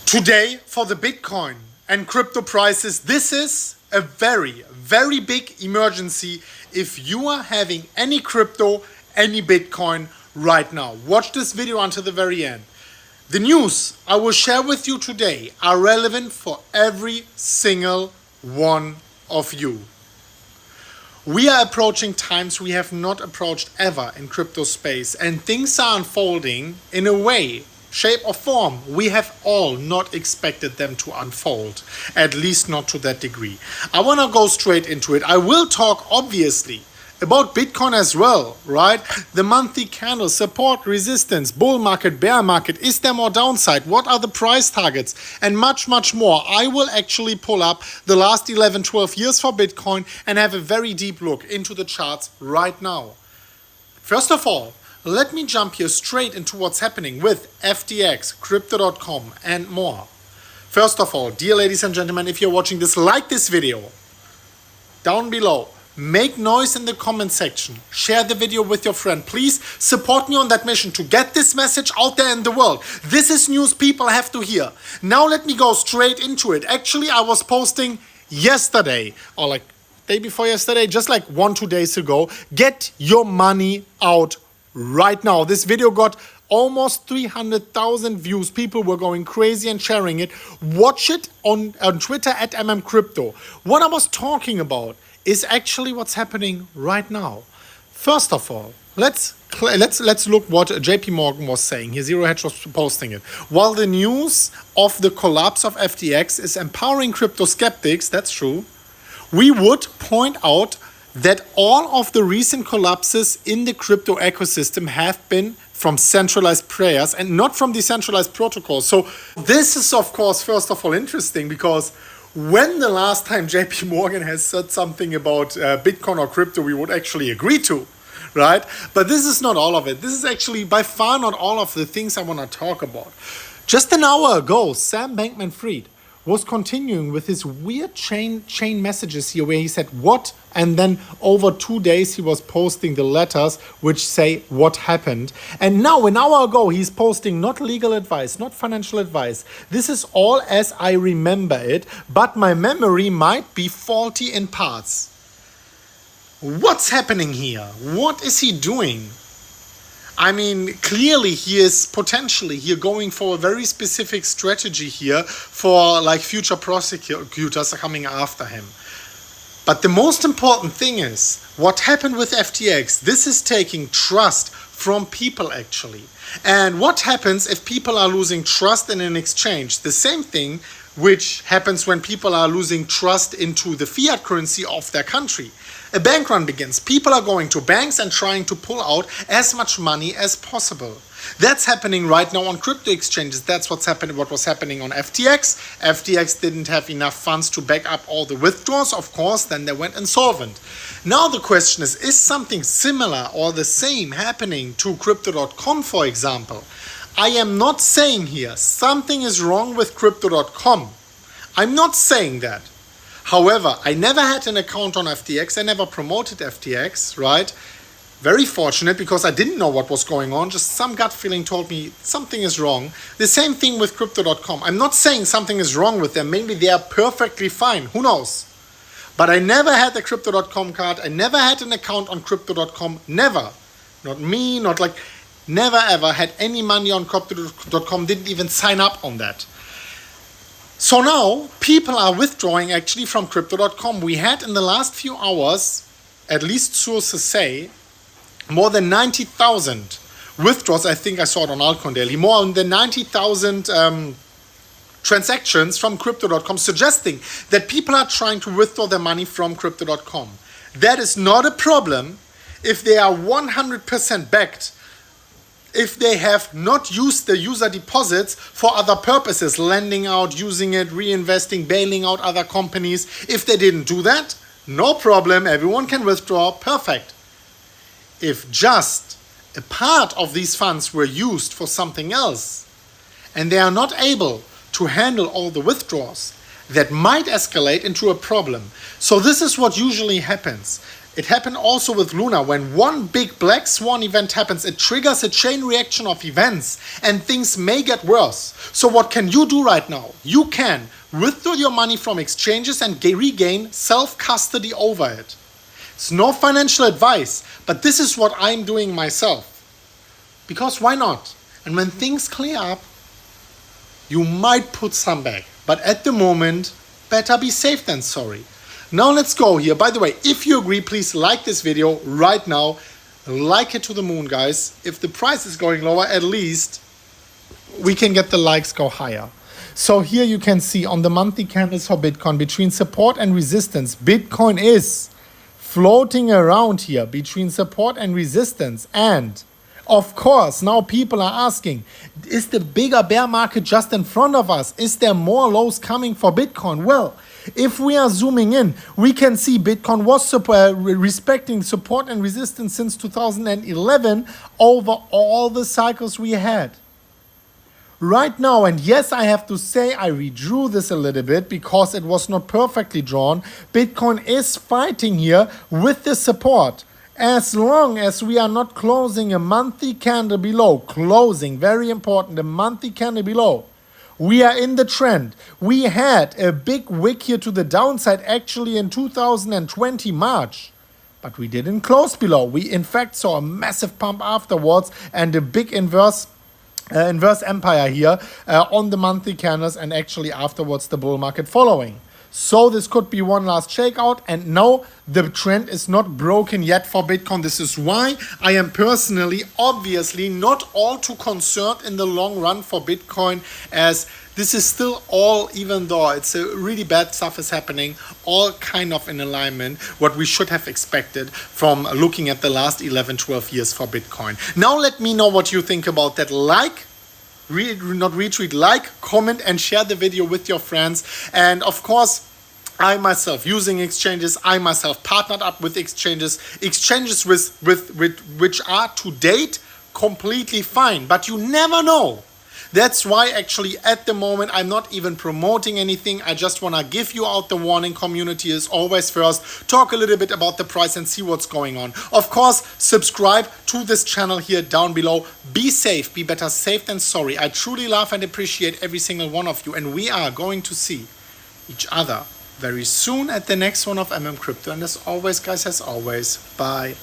Today, for the Bitcoin and crypto prices, this is a very, very big emergency if you are having any crypto, any Bitcoin right now. Watch this video until the very end. The news I will share with you today are relevant for every single one of you. We are approaching times we have not approached ever in crypto space, and things are unfolding in a way, shape or form we have all not expected them to unfold, at least not to that degree. I want to go straight into it. I will talk obviously about Bitcoin as well, right? The monthly candle, support, resistance, bull market, bear market, is there more downside? What are the price targets? And much, much more. I will actually pull up the last 11, 12 years for Bitcoin and have a very deep look into the charts right now. First of all, let me jump here straight into what's happening with FTX, Crypto.com and more. First of all, dear ladies and gentlemen, if you're watching this, like this video down below. Make noise in the comment section. Share the video with your friend. Please support me on that mission to get this message out there in the world. This is news people have to hear. Now let me go straight into it. Actually, I was posting yesterday, or like day before yesterday, just like 1-2 days ago. Get your money out right now. This video got almost 300,000 views. People were going crazy and sharing it. Watch it on Twitter at Mmcrypto. What I was talking about is actually what's happening right now. First of all, let's look what JP Morgan was saying here. Zero Hedge was posting it. While the news of the collapse of FTX is empowering crypto skeptics, that's true, we would point out that all of the recent collapses in the crypto ecosystem have been from centralized players and not from decentralized protocols. So this is, of course, first of all, interesting, because when the last time JP Morgan has said something about Bitcoin or crypto we would actually agree to, right? But this is not all of it. This is actually by far not all of the things I want to talk about. Just an hour ago, Sam Bankman-Fried was continuing with his weird chain messages here where he said what, and then over 2 days he was posting the letters which say what happened. And now an hour ago he's posting not legal advice, not financial advice. This is all as I remember it, but my memory might be faulty in parts. What's happening here? What is he doing? I mean, clearly he is potentially here going for a very specific strategy here for like future prosecutors coming after him. But the most important thing is what happened with FTX. This is taking trust from people actually. And what happens if people are losing trust in an exchange? The same thing which happens when people are losing trust into the fiat currency of their country. A bank run begins. People are going to banks and trying to pull out as much money as possible. That's happening right now on crypto exchanges. That's what was happening on FTX. FTX didn't have enough funds to back up all the withdrawals, of course, then they went insolvent. Now the question is something similar or the same happening to Crypto.com, for example? I am not saying here something is wrong with Crypto.com. I'm not saying that. However, I never had an account on FTX. I never promoted FTX, right? Very fortunate, because I didn't know what was going on. Just some gut feeling told me something is wrong. The same thing with Crypto.com. I'm not saying something is wrong with them. Maybe they are perfectly fine. Who knows? But I never had a Crypto.com card. I never had an account on Crypto.com. Never. Not me, not like... Never ever had any money on Crypto.com. Didn't even sign up on that. So now people are withdrawing actually from Crypto.com. We had in the last few hours, at least sources say, more than 90,000 withdrawals. I think I saw it on Altcoin Daily. More than 90,000 transactions from Crypto.com, suggesting that people are trying to withdraw their money from Crypto.com. That is not a problem if they are 100% backed. If they have not used the user deposits for other purposes, lending out, using it, reinvesting, bailing out other companies. If they didn't do that, no problem, everyone can withdraw, perfect. If just a part of these funds were used for something else, and they are not able to handle all the withdrawals, that might escalate into a problem. So this is what usually happens. It happened also with Luna. When one big black swan event happens, it triggers a chain reaction of events and things may get worse. So what can you do right now? You can withdraw your money from exchanges and regain self-custody over it. It's no financial advice, but this is what I'm doing myself. Because why not? And when things clear up, you might put some back. But at the moment, better be safe than sorry. Now let's go here. By the way, if you agree, please like this video right now. Like it to the moon, guys. If the price is going lower, at least we can get the likes go higher. So here you can see on the monthly candles for Bitcoin, between support and resistance, Bitcoin is floating around here between support and resistance. And of course, now people are asking, is the bigger bear market just in front of us? Is there more lows coming for Bitcoin? Well, if we are zooming in, we can see Bitcoin was respecting support and resistance since 2011 over all the cycles we had. Right now, and yes, I have to say I redrew this a little bit because it was not perfectly drawn. Bitcoin is fighting here with the support. As long as we are not closing a monthly candle below, closing, very important, a monthly candle below, we are in the trend. We had a big wick here to the downside actually in 2020 March. But we didn't close below. We in fact saw a massive pump afterwards and a big inverse empire here on the monthly candles, and actually afterwards the bull market following. So this could be one last shakeout, and no, the trend is not broken yet for Bitcoin. This is why I am personally obviously not all too concerned in the long run for Bitcoin, as this is still all, even though it's a really bad stuff is happening, all kind of in alignment what we should have expected from looking at the last 11, 12 years for Bitcoin. Now let me know what you think about that. Like, comment and share the video with your friends. And of course, I myself using exchanges, I myself partnered up with exchanges which are to date completely fine, but you never know. That's why actually at the moment I'm not even promoting anything. I just want to give you out the warning. Community is always first. Talk a little bit about the price and see what's going on. Of course, subscribe to this channel here down below. Be safe, be better safe than sorry. I truly love and appreciate every single one of you, and we are going to see each other very soon at the next one of Mmcrypto. And as always, guys, bye.